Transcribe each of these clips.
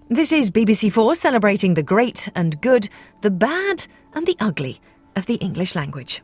This is BBC4 celebrating the great and good, the bad and the ugly of the English language.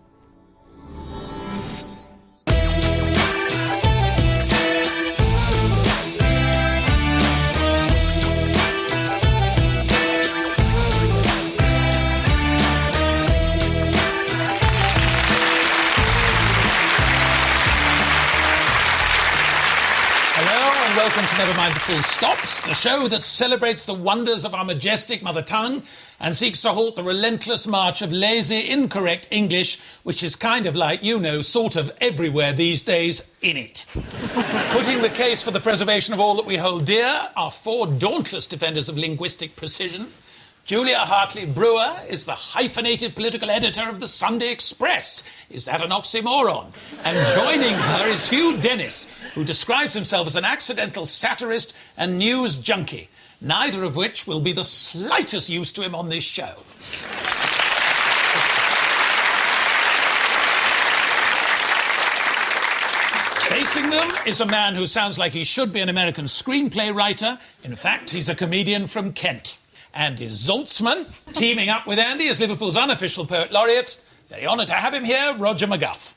Welcome to Never Mind the Full Stops, the show that celebrates the wonders of our majestic mother tongue and seeks to halt the relentless march of lazy, incorrect English, which is kind of like, you know, sort of everywhere these days in it. Putting the case for the preservation of all that we hold dear are four dauntless defenders of linguistic precision. Julia Hartley-Brewer is the hyphenated political editor of the Sunday Express. Is that an oxymoron? And joining her is Hugh Dennis, who describes himself as an accidental satirist and news junkie, neither of which will be the slightest use to him on this show. Facing them is a man who sounds like he should be an American screenplay writer. In fact, he's a comedian from Kent. Andy Zalztman, teaming up with Andy as Liverpool's unofficial poet laureate. Very honoured to have him here, Roger McGough.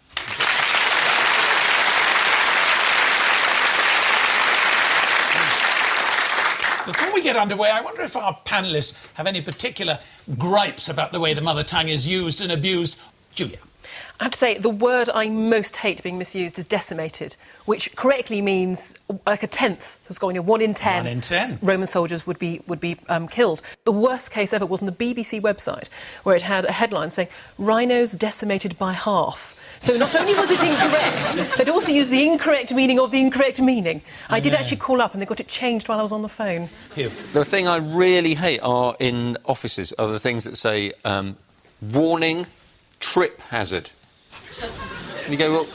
Before we get underway, I wonder if our panellists have any particular gripes about the way the mother tongue is used and abused. Julia. I have to say, the word I most hate being misused is decimated, which correctly means like a tenth has gone, 1 in 10. 1 in 10. Roman soldiers would be killed. The worst case ever was on the BBC website, where it had a headline saying, "Rhinos decimated by half." So not only was it incorrect, they'd also used the incorrect meaning of the incorrect meaning. I did actually call up and they got it changed while I was on the phone. Hugh. The thing I really hate are in offices are the things that say, warning, trip hazard. And you go, well,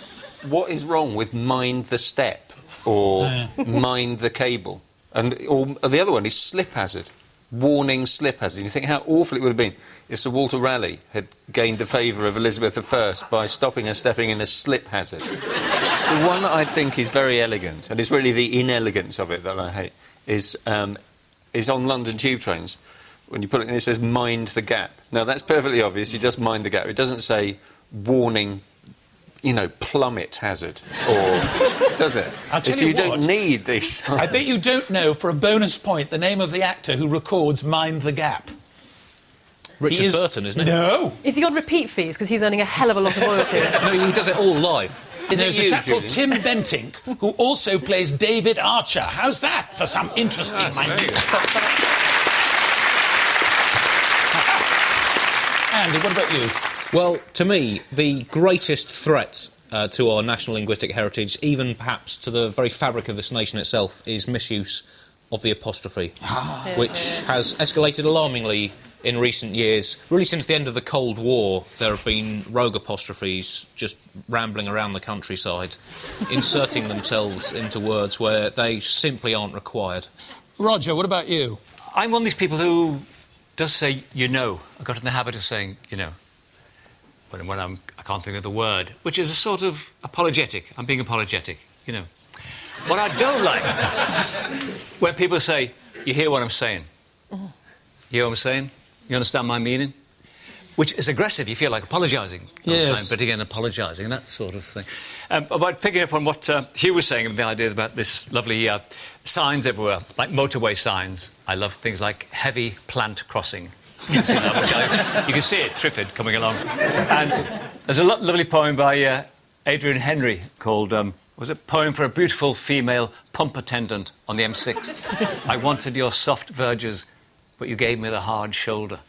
what is wrong with mind the step or mind the cable? Or the other one is slip hazard. Warning, slip hazard. You think how awful it would have been if Sir Walter Raleigh had gained the favour of Elizabeth I by stopping her stepping in a slip hazard. The one I think is very elegant, and it's really the inelegance of it that I hate, is on London tube trains. When you put it in, it says mind the gap. Now, that's perfectly obvious. You just mind the gap. It doesn't say warning, plummet hazard, or does it? I'll tell you what, don't need these signs. I bet you don't know, for a bonus point, the name of the actor who records Mind the Gap. Richard Burton, isn't it? No. Is he on repeat fees? Because he's earning a hell of a lot of royalties. No, he does it all live. There's a chap called Tim Bentinck, who also plays David Archer. How's that for some interesting minute? Andy, what about you? Well, to me, the greatest threat to our national linguistic heritage, even perhaps to the very fabric of this nation itself, is misuse of the apostrophe, which has escalated alarmingly in recent years. Really, since the end of the Cold War, there have been rogue apostrophes just rambling around the countryside, inserting themselves into words where they simply aren't required. Roger, what about you? I'm one of these people who does say, I got in the habit of saying, when I can't think of the word, which is a sort of apologetic. I'm being apologetic, What I don't like, when people say, you hear what I'm saying. You hear what I'm saying? You understand my meaning? Which is aggressive. You feel like apologising all the time, but again, apologising, that sort of thing. About picking up on what Hugh was saying, the idea about this lovely signs everywhere, like motorway signs. I love things like heavy plant crossing. You can see it, Triffid, coming along. And there's a lovely poem by Adrian Henry called, was it Poem for a Beautiful Female Pump Attendant on the M6? I wanted your soft verges, but you gave me the hard shoulder.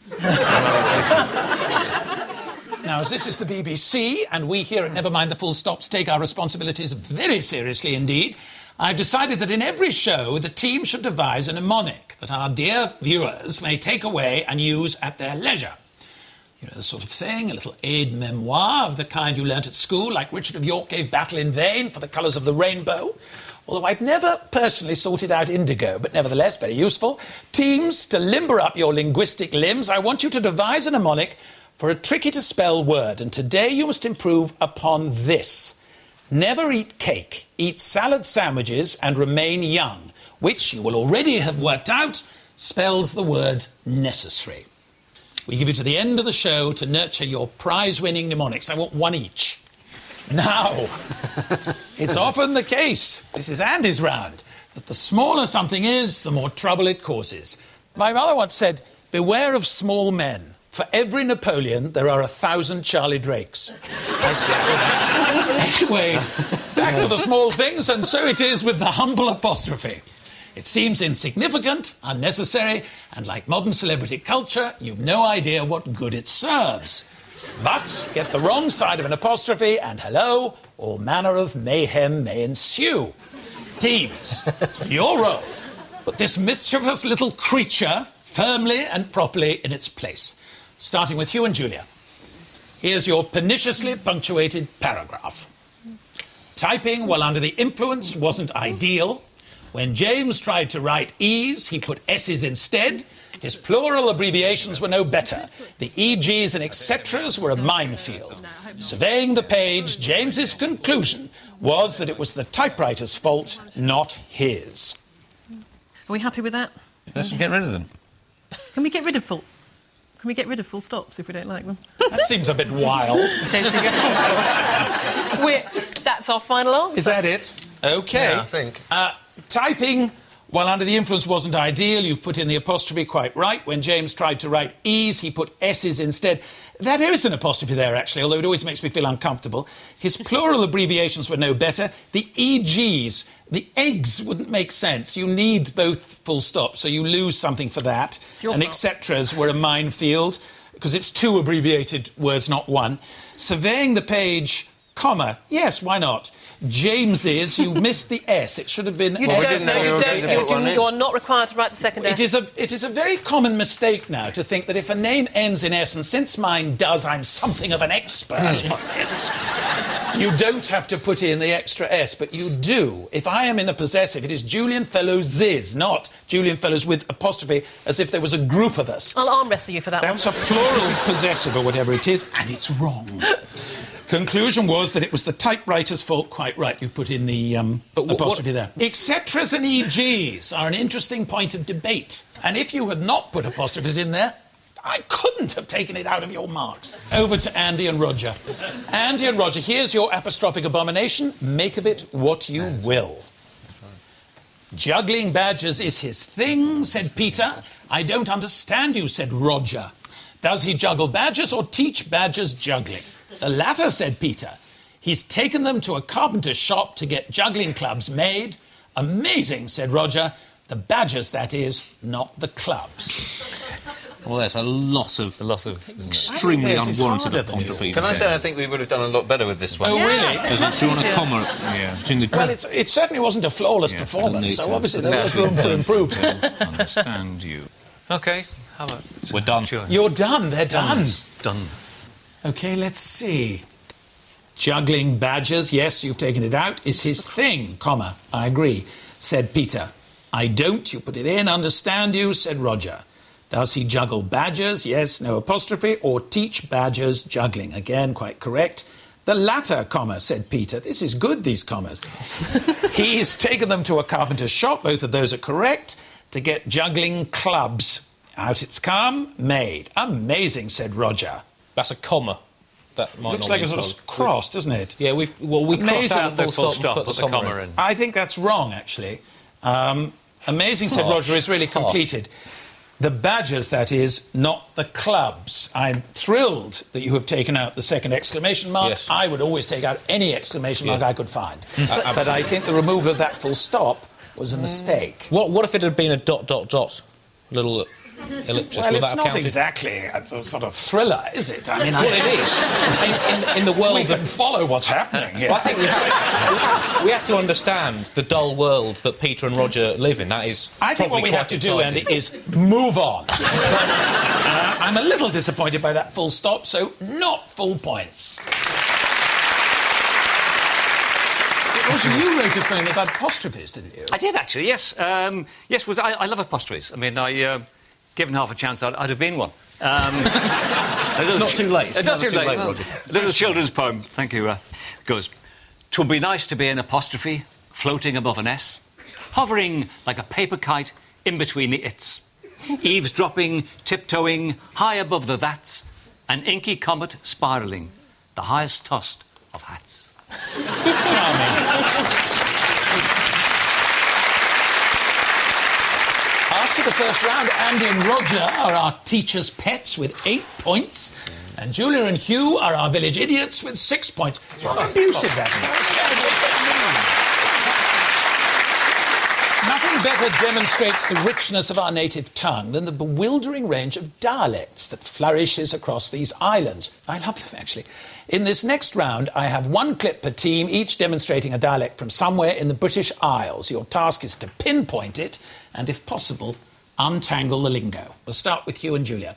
Now, as this is the BBC, and we here at Never Mind the Full Stops take our responsibilities very seriously indeed, I've decided that in every show, the team should devise a mnemonic that our dear viewers may take away and use at their leisure. The sort of thing, a little aide-memoire of the kind you learnt at school, like Richard of York gave battle in vain for the colours of the rainbow. Although I've never personally sorted out indigo, but nevertheless very useful. Teams, to limber up your linguistic limbs, I want you to devise a mnemonic for a tricky-to-spell word, and today you must improve upon this. Never eat cake, eat salad sandwiches and remain young, which you will already have worked out spells the word necessary. We give you to the end of the show to nurture your prize-winning mnemonics. I want one each. Now, it's often the case, this is Andy's round, that the smaller something is, the more trouble it causes. My mother once said, beware of small men. For every Napoleon, there are 1,000 Charlie Drakes. I stuck with that. Anyway, back to the small things, and so it is with the humble apostrophe. It seems insignificant, unnecessary, and like modern celebrity culture, you've no idea what good it serves. But get the wrong side of an apostrophe, and hello, all manner of mayhem may ensue. Teams, your role. Put this mischievous little creature firmly and properly in its place. Starting with Hugh and Julia. Here's your perniciously punctuated paragraph. Typing while under the influence wasn't ideal. When James tried to write E's, he put S's instead. His plural abbreviations were no better. The EGs and etceteras were a minefield. Surveying the page, James's conclusion was that it was the typewriter's fault, not his. Are we happy with that? Let's get rid of them. Can we get rid of full stops if we don't like them? That seems a bit wild. That's our final answer. Is that it? OK. Yeah, I think. Typing while under the influence wasn't ideal. You've put in the apostrophe quite right. When James tried to write E's, he put S's instead. There is an apostrophe there, actually, although it always makes me feel uncomfortable. His plural abbreviations were no better. The EGs, the eggs, wouldn't make sense. You need both full stops, so you lose something for that. And etceteras were a minefield, because it's two abbreviated words, not one. Surveying the page, comma, yes, why not? James's, you missed the S. It should have been... You are not required to write the second S. It is a very common mistake now to think that if a name ends in S, and since mine does, I'm something of an expert on S, you don't have to put in the extra S, but you do. If I am in the possessive, it is Julian Fellows', not Julian Fellows with apostrophe, as if there was a group of us. I'll arm wrestle you for that That's a plural possessive or whatever it is, and it's wrong. Conclusion was that it was the typewriter's fault. Quite right, you put in the apostrophe there. Etceteras and EGs are an interesting point of debate. And if you had not put apostrophes in there, I couldn't have taken it out of your marks. Over to Andy and Roger. Andy and Roger, here's your apostrophic abomination. Make of it what you will. Juggling badgers is his thing, said Peter. I don't understand you, said Roger. Does he juggle badgers or teach badgers juggling? The latter, said Peter. He's taken them to a carpenter's shop to get juggling clubs made. Amazing, said Roger. The badgers, that is, not the clubs. Well, there's a lot of extremely unwarranted apostrophes. Can I say I think we would have done a lot better with this one? Oh, really? Do you want a comma between the... Well, it certainly wasn't a flawless performance, so obviously there was room for improvement. Understand you. OK, how about... We're done. You're done, they're done. Done. OK, let's see. Juggling badgers, yes, you've taken it out, is his thing, comma, I agree, said Peter. I don't, you put it in, understand you, said Roger. Does he juggle badgers? Yes, no apostrophe. Or teach badgers juggling? Again, quite correct. The latter, comma, said Peter. This is good, these commas. He's taken them to a carpenter's shop. Both of those are correct. To get juggling clubs. Out it's come, made. Amazing, said Roger. That's a comma. That might Looks not like a sort of cross, doesn't it? Yeah, we crossed out the full stop and put the comma in. I think that's wrong, actually. Amazing, said Roger, is really completed. The badgers, that is, not the clubs. I'm thrilled that you have taken out the second exclamation mark. Yes. I would always take out any exclamation mark I could find. But I think the removal of that full stop was a mistake. What if it had been a ... little ellipsis? Well, it's not counted? exactly a sort of thriller, is it? I mean, Well, it is. In the world we can follow what's happening here. Well, I think we have to understand the dull world that Peter and Roger live in. That is I think what we have to do, Andy, is move on. But I'm a little disappointed by that full stop, so not full points. Roger, you wrote a poem about apostrophes, didn't you? I did, actually, yes. Yes, I love apostrophes. I mean, given half a chance, I'd have been one. It's not too late. It's not too late, Roger. Little children's poem. Thank you. Goes, 'twould be nice to be an apostrophe floating above an S, hovering like a paper kite in between the its. Eavesdropping, tiptoeing, high above the that's, an inky comet spiralling, the highest tossed of hats. Charming. After the first round, Andy and Roger are our teacher's pets with 8 points, and Julian and Hugh are our village idiots with 6 points. It's rather abusive, that. Nothing better demonstrates the richness of our native tongue than the bewildering range of dialects that flourishes across these islands. I love them, actually. In this next round, I have 1 clip per team, each demonstrating a dialect from somewhere in the British Isles. Your task is to pinpoint it and, if possible, untangle the lingo. We'll start with Hugh and Julia.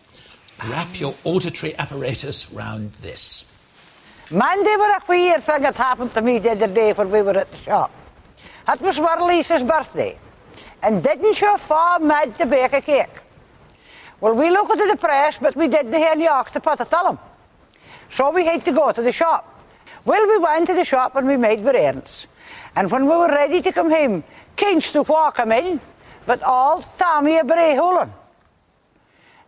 Wrap your auditory apparatus round this. Monday were a queer thing that happened to me the other day when we were at the shop. It was Lisa's birthday, and didn't you fall mad to bake a cake? Well, we looked at the press, but we didn't have any octopus to tell him. So we had to go to the shop. Well, we went to the shop and we made our errands. And when we were ready to come home, Kinch to walk him in, but all Tommy a Breholen.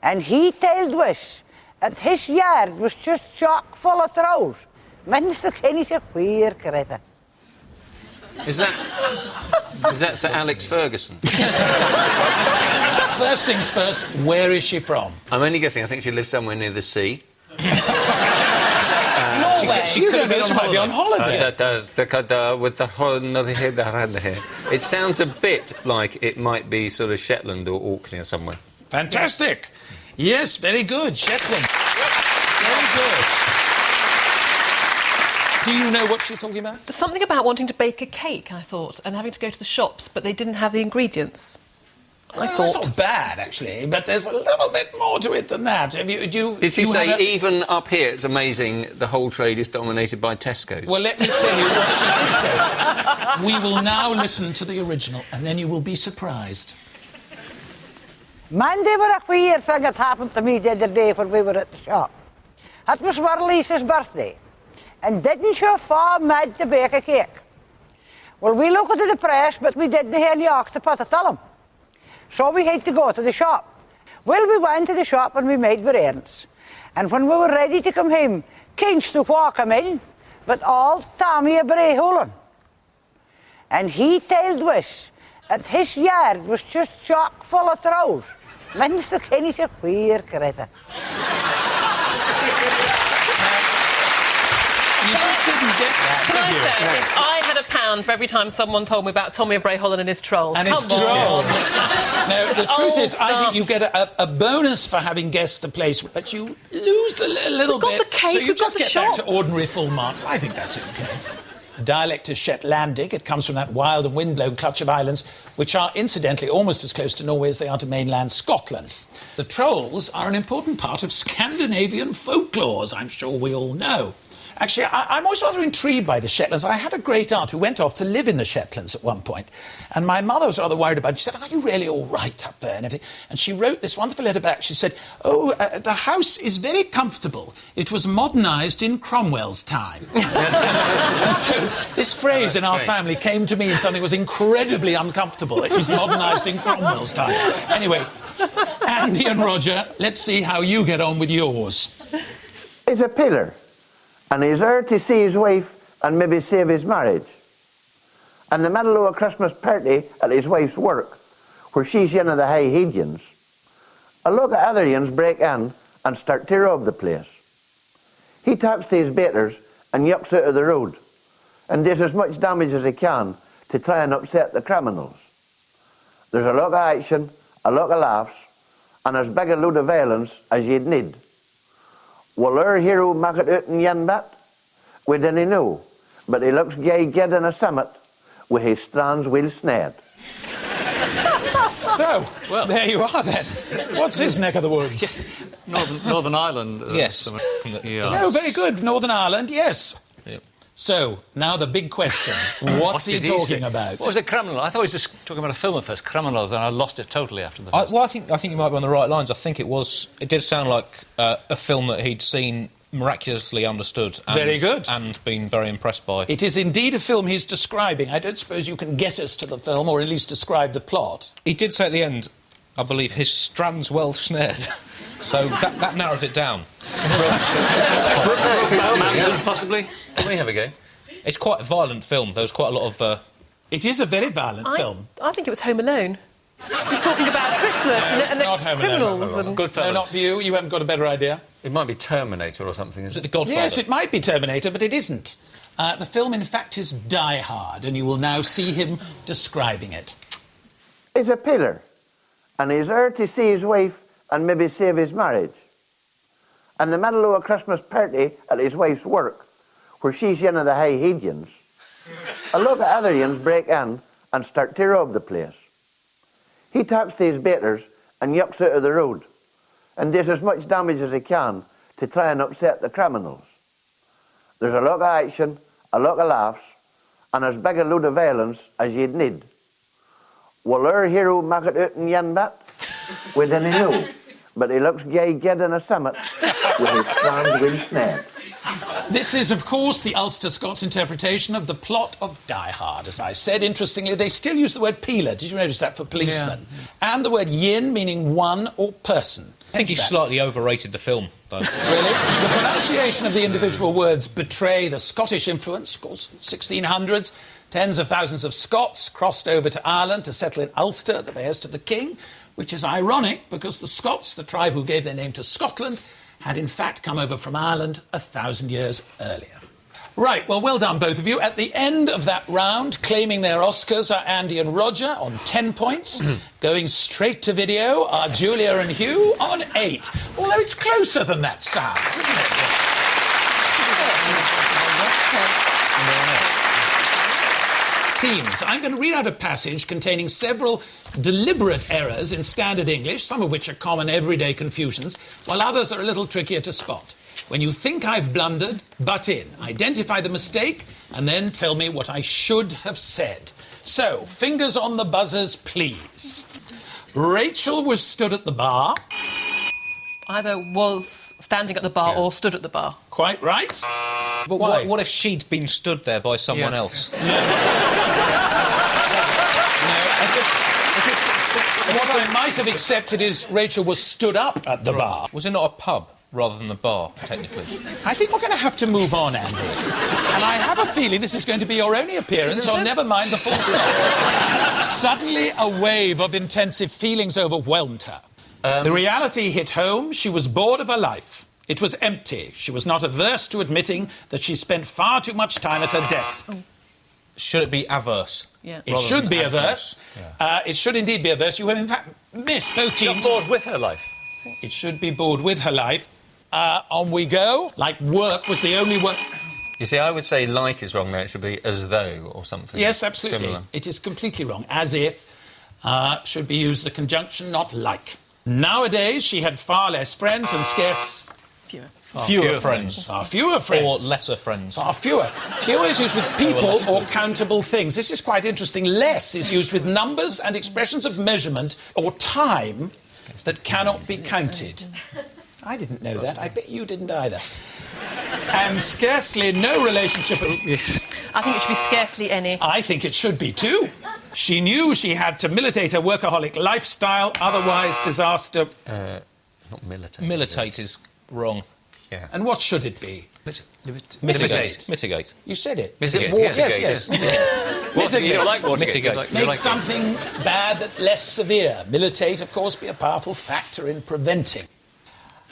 And he told us that his yard was just chock full of trolls. Minister Kenny's a queer critter. Is that Sir Alex Ferguson? First things first, where is she from? I'm only guessing. I think she lives somewhere near the sea. Norway. She could be on holiday. It sounds a bit like it might be sort of Shetland or Orkney or somewhere. Fantastic. Yes, very good. Shetland. Very good. Do you know what she's talking about? Something about wanting to bake a cake, I thought, and having to go to the shops, but they didn't have the ingredients. That's not bad, actually, but there's a little bit more to it than that. Did she say, even up here, it's amazing, the whole trade is dominated by Tesco's? Well, let me tell you what she did say. We will now listen to the original, and then you will be surprised. Monday were a queer thing that happened to me the other day when we were at the shop. It was Lisa's birthday, and didn't you fall mad to bake a cake? Well, we looked at the press, but we didn't have any octopus to tell him. So we had to go to the shop. Well, we went to the shop and we made our errands. And when we were ready to come home, Kinch to walk him in, but all Tommy a Breholen. And he told us that his yard was just chock full of trolls. Minister Kenny's a queer critter. You just didn't get that, Can I did you? say, if I had £1 for every time someone told me about Tommy Breholen and his trolls. And his Come on. trolls. No, the truth old is, I think stuff. you get a bonus for having guessed the place, but you lose a little We've got bit. the cake, so you we've got just the get back shop. to ordinary full marks. I think that's okay. The dialect is Shetlandic. It comes from that wild and windblown clutch of islands, which are, incidentally, almost as close to Norway as they are to mainland Scotland. The trolls are an important part of Scandinavian folklore, as I'm sure we all know. Actually, I'm always rather intrigued by the Shetlands. I had a great aunt who went off to live in the Shetlands at one point, and my mother was rather worried about it. She said, "Are you really all right up there?" and everything. And she wrote this wonderful letter back. She said, the house is very comfortable. It was modernised in Cromwell's time. And so this phrase in our family came to mean something was incredibly uncomfortable. It was modernised in Cromwell's time. Anyway, Andy and Roger, let's see how you get on with yours. He's a pillar, and he's there to see his wife and maybe save his marriage. In the middle of a Christmas party at his wife's work, where she's one of the high Hedians, a lot of other Ians break in and start to rob the place. He talks to his baiters and yucks out of the road and does as much damage as he can to try and upset the criminals. There's a lot of action, a lot of laughs, and as big a load of violence as you'd need. Will our hero make it out in yen bit? We didn't know, but he looks gay good in a summit with his strands well snared. So, well, there you are then. What's his neck of the woods? Northern Ireland. Yes. Oh, very good. Northern Ireland, yes. Yep. So, now the big question. What's he did he talking say? about? What was it, Criminal? I thought he was just talking about a film at first, Criminals, and I lost it totally after the first. Well, I think you might be on the right lines. I think it did sound like a film that he'd seen miraculously understood and, Very good. and been very impressed by. It is indeed a film he's describing. I don't suppose you can get us to the film, or at least describe the plot. He did say at the end, I believe his strand's well snared. So that narrows it down. Mountain, possibly. Can we have a go? It's quite a violent film. There was quite a lot of... It is a very violent film. I think it was Home Alone. He was talking about Christmas and the Not Home criminals. Alone. And... Goodfellas. No, not for you. You haven't got a better idea. It might be Terminator or something, Is isn't it The Godfather? Yes, it might be Terminator, but it isn't. The film, in fact, is Die Hard, and you will now see him describing it. He's a pillar, and he's there to see his wife and maybe save his marriage. In the middle of a Christmas party at his wife's work, where she's one of the high Hedians, a lot of other ones break in and start to rob the place. He talks to his baiters and yucks out of the road and does as much damage as he can to try and upset the criminals. There's a lot of action, a lot of laughs, and as big a load of violence as you'd need. Will our hero make it out in one bit? We didn't know, but he looks gay good in a summit with his strand well snared. This is, of course, the Ulster Scots interpretation of the plot of Die Hard. As I said, interestingly, they still use the word peeler. Did you notice that for policeman? Yeah. And the word yin, meaning one or person. I think he slightly overrated the film, though. Really? The pronunciation of the individual words betray the Scottish influence. Of course, 1600s, tens of thousands of Scots crossed over to Ireland to settle in Ulster at the behest of the king, which is ironic because the Scots, the tribe who gave their name to Scotland, had in fact come over from Ireland 1,000 years earlier. Right, well done, both of you. At the end of that round, claiming their Oscars are Andy and Roger on 10 points. Going straight to video are Julia and Hugh on 8. Although it's closer than that sounds, isn't it? Teams, I'm going to read out a passage containing several deliberate errors in standard English, some of which are common everyday confusions, while others are a little trickier to spot. When you think I've blundered, butt in, identify the mistake, and then tell me what I should have said. So, fingers on the buzzers, please. Rachel was stood at the bar. Either was standing at the bar or stood at the bar. Quite right. But what if she'd been stood there by someone else? What I might have accepted is Rachel was stood up at the bar. Was it not a pub rather than the bar, technically? I think we're going to have to move on, Andy. And I have a feeling this is going to be your only appearance, so never mind the full stop. Suddenly, a wave of intensive feelings overwhelmed her. The reality hit home. She was bored of her life. It was empty. She was not averse to admitting that she spent far too much time at her desk. Should it be averse? Yeah. It should be averse. Yeah. It should indeed be averse. You have, in fact, missed both teams. She's bored with her life. It should be bored with her life. On we go. Like work was the only word. You see, I would say like is wrong there. It should be as though or something. Yes, absolutely. Similar. It is completely wrong. As if should be used the conjunction, not like. Nowadays, she had far less friends and scarce... Fewer friends. Far fewer friends. Or lesser friends. Far fewer. Fewer is used with people or countable things. This is quite interesting. Less is used with numbers and expressions of measurement or time that cannot be counted. I didn't know that. I bet you didn't either. And scarcely no relationship... Yes. I think it should be scarcely any. I think it should be too. She knew she had to militate her workaholic lifestyle, otherwise disaster... Not militate. Militate is wrong. Yeah. And what should it be? Mitigate. Mitigate. You said it. Is it Watergate? Yes. Mitigate. You don't like Watergate. Mitigate. Make something bad that less severe. Militate, of course, be a powerful factor in preventing.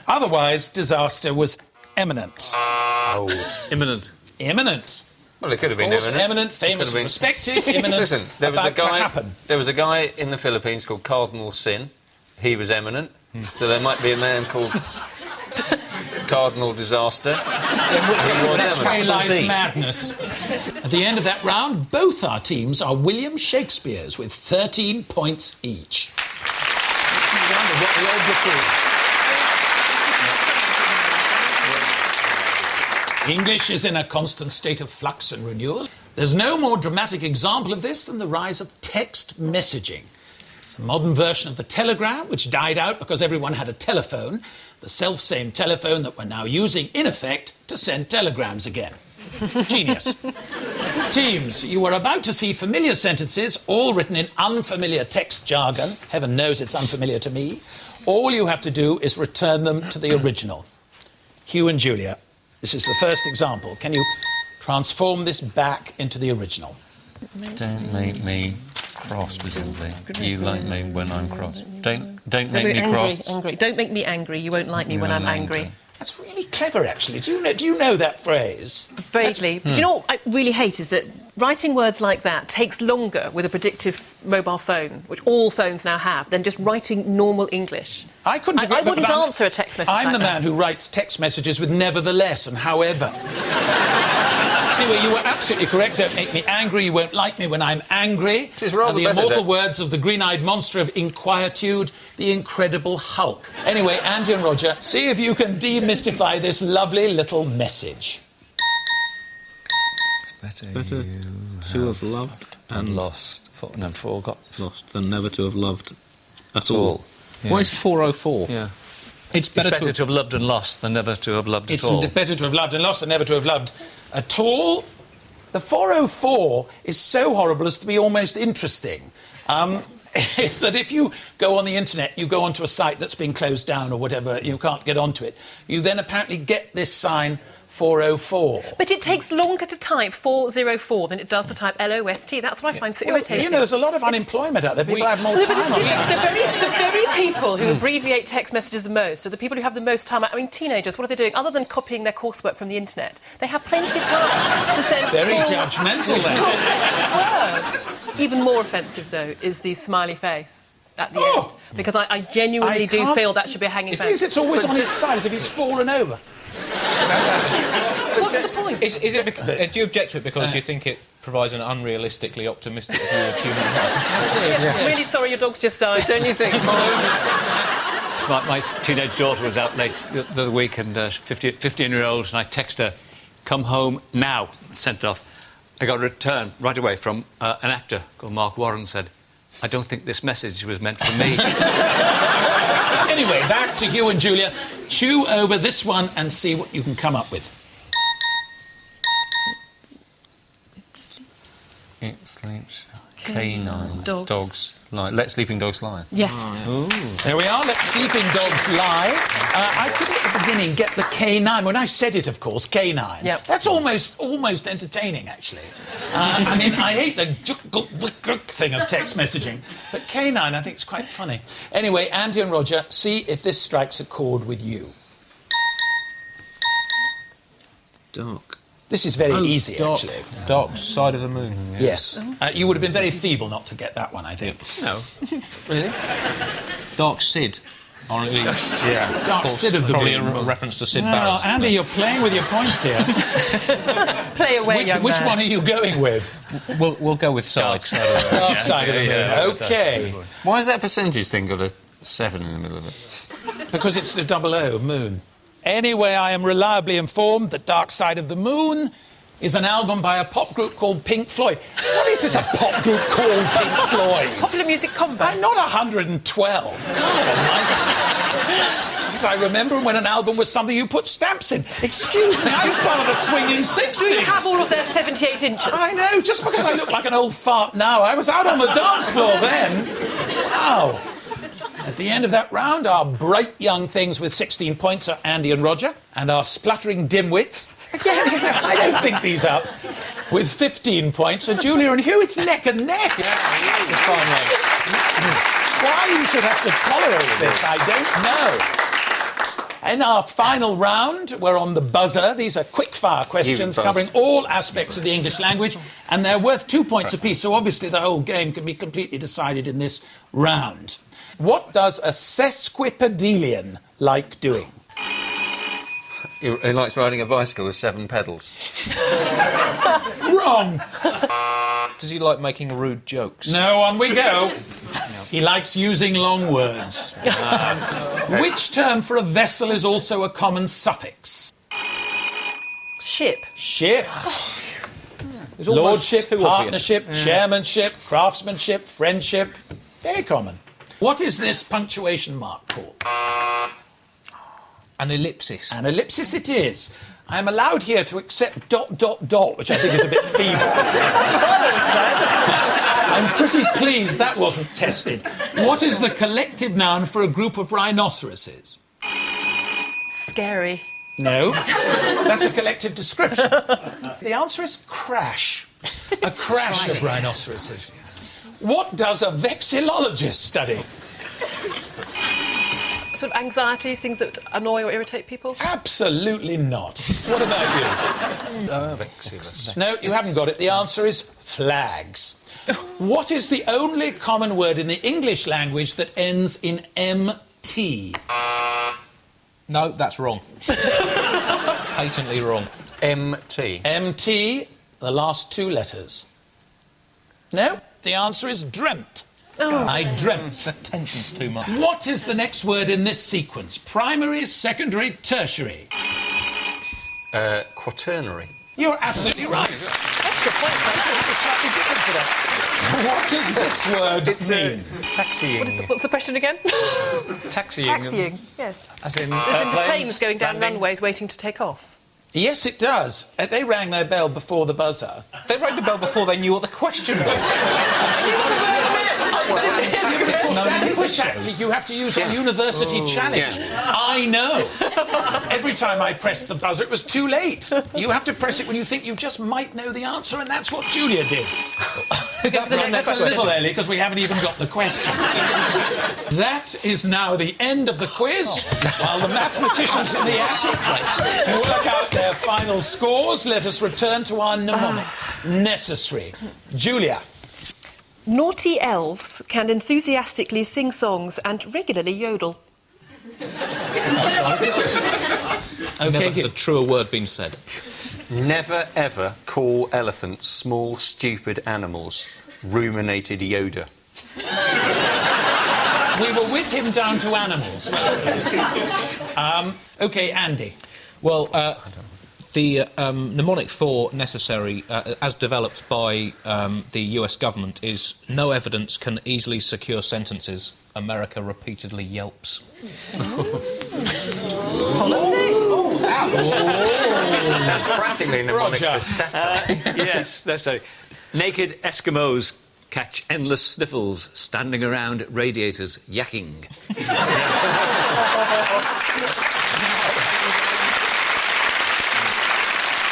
Otherwise, disaster was imminent. Oh, imminent. Imminent. Well, it could have Of been course, imminent. eminent, famous, been. respected, imminent. Listen, there was about to happen. There was a guy in the Philippines called Cardinal Sin. He was eminent. So there might be a man called Cardinal Disaster. In which case, this way lies madness. At the end of that round, both our teams are William Shakespeare's with 13 points each. English is in a constant state of flux and renewal. There's no more dramatic example of this than the rise of text messaging. It's a modern version of the telegram, which died out because everyone had a telephone, the self-same telephone that we're now using, in effect, to send telegrams again. Genius. Teams, you are about to see familiar sentences, all written in unfamiliar text jargon. Heaven knows it's unfamiliar to me. All you have to do is return them to the original. Hugh and Julia, this is the first example. Can you transform this back into the original? Don't make me cross, presumably. You like me when I'm cross. Don't make me cross. Angry. Don't make me angry. You won't like me when I'm angry. That's really clever, actually. Do you know that phrase? Vaguely. But you know what I really hate is that writing words like that takes longer with a predictive mobile phone, which all phones now have, than just writing normal English. I wouldn't answer a text message I'm like the that. man who writes text messages with nevertheless and however. Anyway, you were absolutely correct. Don't make me angry. You won't like me when I'm angry. It is rather the better, immortal words of the green-eyed monster of inquietude, the Incredible Hulk. Anyway, Andy and Roger, see if you can demystify this lovely little message. It's Better to have loved and lost. Forgot. lost than never to have loved at all. Yeah. Why is 404? Yeah. It's better, to have loved and lost than never to have loved It's at all. better to have loved and lost than never to have loved at all. The 404 is so horrible as to be almost interesting. It's that if you go on the internet, you go onto a site that's been closed down or whatever, you can't get onto it, you then apparently get this sign 404. But it takes longer to type 404 than it does to type LOST. That's what I find so irritating. You know, there's a lot of unemployment out there. People have more time on it. The very people who abbreviate text messages the most are the people who have the most time. I mean, teenagers, what are they doing? Other than copying their coursework from the internet, they have plenty of time to send Very full judgmental then. texted words. Even more offensive, though, is the smiley face at the end. Because I genuinely do feel that should be a hanging It fence. seems it's always on his side, as if he's fallen over. What's the point? Do you object to it because you think it provides an unrealistically optimistic view of human life? That's it, yes. Really sorry your dog's just died. Don't you think? My teenage daughter was out late the other week, and 15-year-old, and I text her, "Come home now," and sent it off. I got a return right away from an actor called Mark Warren, said, "I don't think this message was meant for me." Anyway, back to Hugh and Julia. Chew over this one and see what you can come up with. It sleeps. Canines. Dogs lie. Let sleeping dogs lie. Yes. There we are. Let sleeping dogs lie. I couldn't at the beginning get the K9. When I said it, of course, K9. Yep. That's almost entertaining, actually. I mean, I hate the thing of text messaging, but K9 I think is quite funny. Anyway, Andy and Roger, see if this strikes a chord with you. Dark. This is very easy, actually. Dark side of the moon. Yeah. Yes. You would have been very feeble not to get that one, I think. No. Really? Dark Sid. Or at least, Dark Sid of the probably moon. a reference to Sid No, Barrett. Andy, you're playing with your points here. Play away, young Which man. one are you going with? We'll go with side. Dark side of the moon. OK. Why is that percentage thing got a 7 in the middle of it? Because it's the 00, moon. Anyway, I am reliably informed that Dark Side of the Moon is an album by a pop group called Pink Floyd. What is this, a pop group called Pink Floyd? Popular music combo. I'm not 112. God almighty. Yes, I remember when an album was something you put stamps in. Excuse me, I was part of the swinging 60s. Do you have all of their 78 inches? I know, just because I look like an old fart now, I was out on the dance floor then. Wow. At the end of that round, our bright young things with 16 points are Andy and Roger, and our spluttering dimwits, again, I don't think these up, with 15 points are Julia and Hugh. It's neck and neck. It's a fine race. Why you should have to tolerate this, I don't know. In our final round, we're on the buzzer. These are quick-fire questions covering all aspects of the English language, and they're worth 2 points apiece, so obviously the whole game can be completely decided in this round. What does a sesquipedalian like doing? He likes riding a bicycle with 7 pedals. Wrong. Does he like making rude jokes? No, on we go. He likes using long words. Which term for a vessel is also a common suffix? Ship. Ship. It's almost Lordship, too obvious. partnership, chairmanship, craftsmanship, friendship. Very common. What is this punctuation mark called? An ellipsis. An ellipsis it is. I am allowed here to accept ... which I think is a bit feeble. That's what I always said. I'm pretty pleased that wasn't tested. What is the collective noun for a group of rhinoceroses? Scary. No, that's a collective description. The answer is crash. A crash of rhinoceroses. What does a vexillologist study? Sort of anxieties, things that annoy or irritate people? Absolutely not. What about you? Vexillus. No, you haven't got it. The answer is flags. What is the only common word in the English language that ends in MT? No, that's wrong. That's patently wrong. MT. MT, the last two letters. No, the answer is dreamt. Oh. I dreamt. The tension's too much. What is the next word in this sequence? Primary, secondary, tertiary? Quaternary. You're absolutely right. Extra points for that. It's slightly different for that. What does this word mean? Taxiing. What's the question again? Taxiing. Taxiing, yes. As in As in the planes planes going down landing. runways waiting to take off. Yes, it does. They rang their bell before the buzzer. They rang the bell before they knew what the question was. That is a tactic you have to use on University Challenge. Yeah. I know. Every time I pressed the buzzer, it was too late. You have to press it when you think you just might know the answer, and that's what Julia did. That's a little early, because we haven't even got the question. That is now the end of the quiz. While the mathematicians in the attic work out their final scores, let us return to our mnemonic. Necessary. Julia. Naughty elves can enthusiastically sing songs and regularly yodel. Never has a truer word been said. Never ever call elephants small, stupid animals. Ruminated Yoda. We were with him down to animals. OK, Andy. Well, the mnemonic for necessary, as developed by the US government, is no evidence can easily secure sentences. America repeatedly yelps. Politics? That's practically mnemonic Roger. for satire. Yes, that's so. Naked Eskimos catch endless sniffles standing around radiators yakking.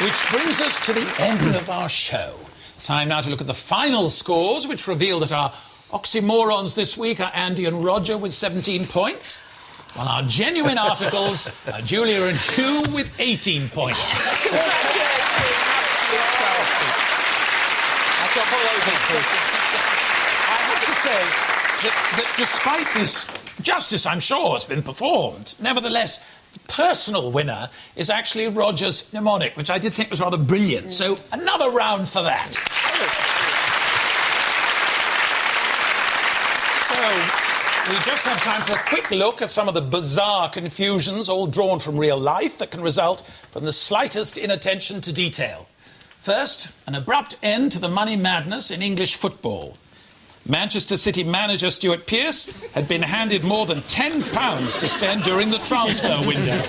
Which brings us to the end of our show. Time now to look at the final scores, which reveal that our oxymorons this week are Andy and Roger with 17 points, while our genuine articles are Julia and Hugh with 18 points. That's what I have to say that despite this justice, I'm sure, has been performed, nevertheless, the personal winner is actually Roger's mnemonic, which I did think was rather brilliant. So another round for that. So we just have time for a quick look at some of the bizarre confusions, all drawn from real life, that can result from the slightest inattention to detail. First, an abrupt end to the money madness in English football. Manchester City manager Stuart Pearce had been handed more than £10 to spend during the transfer window.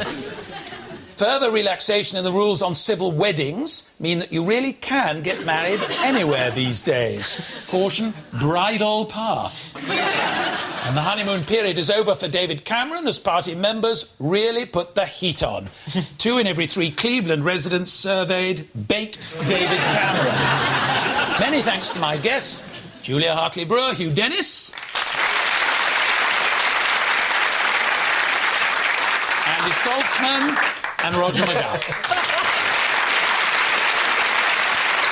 Further relaxation in the rules on civil weddings mean that you really can get married anywhere these days. Caution, bridal path. And the honeymoon period is over for David Cameron as party members really put the heat on. 2 in every 3 Cleveland residents surveyed baked David Cameron. Many thanks to my guests, Julia Hartley-Brewer, Hugh Dennis, Andy Zalztman, and Roger McGough.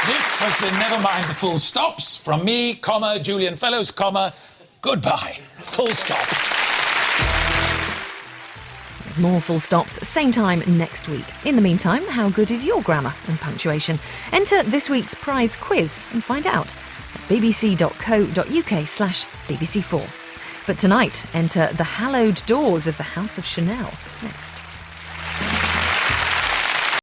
This has been Never Mind the Full Stops. From me, comma, Julian Fellows, comma, goodbye. Full stop. There's more full stops, same time next week. In the meantime, how good is your grammar and punctuation? Enter this week's prize quiz and find out at bbc.co.uk/BBC4. But tonight, enter the hallowed doors of the House of Chanel next.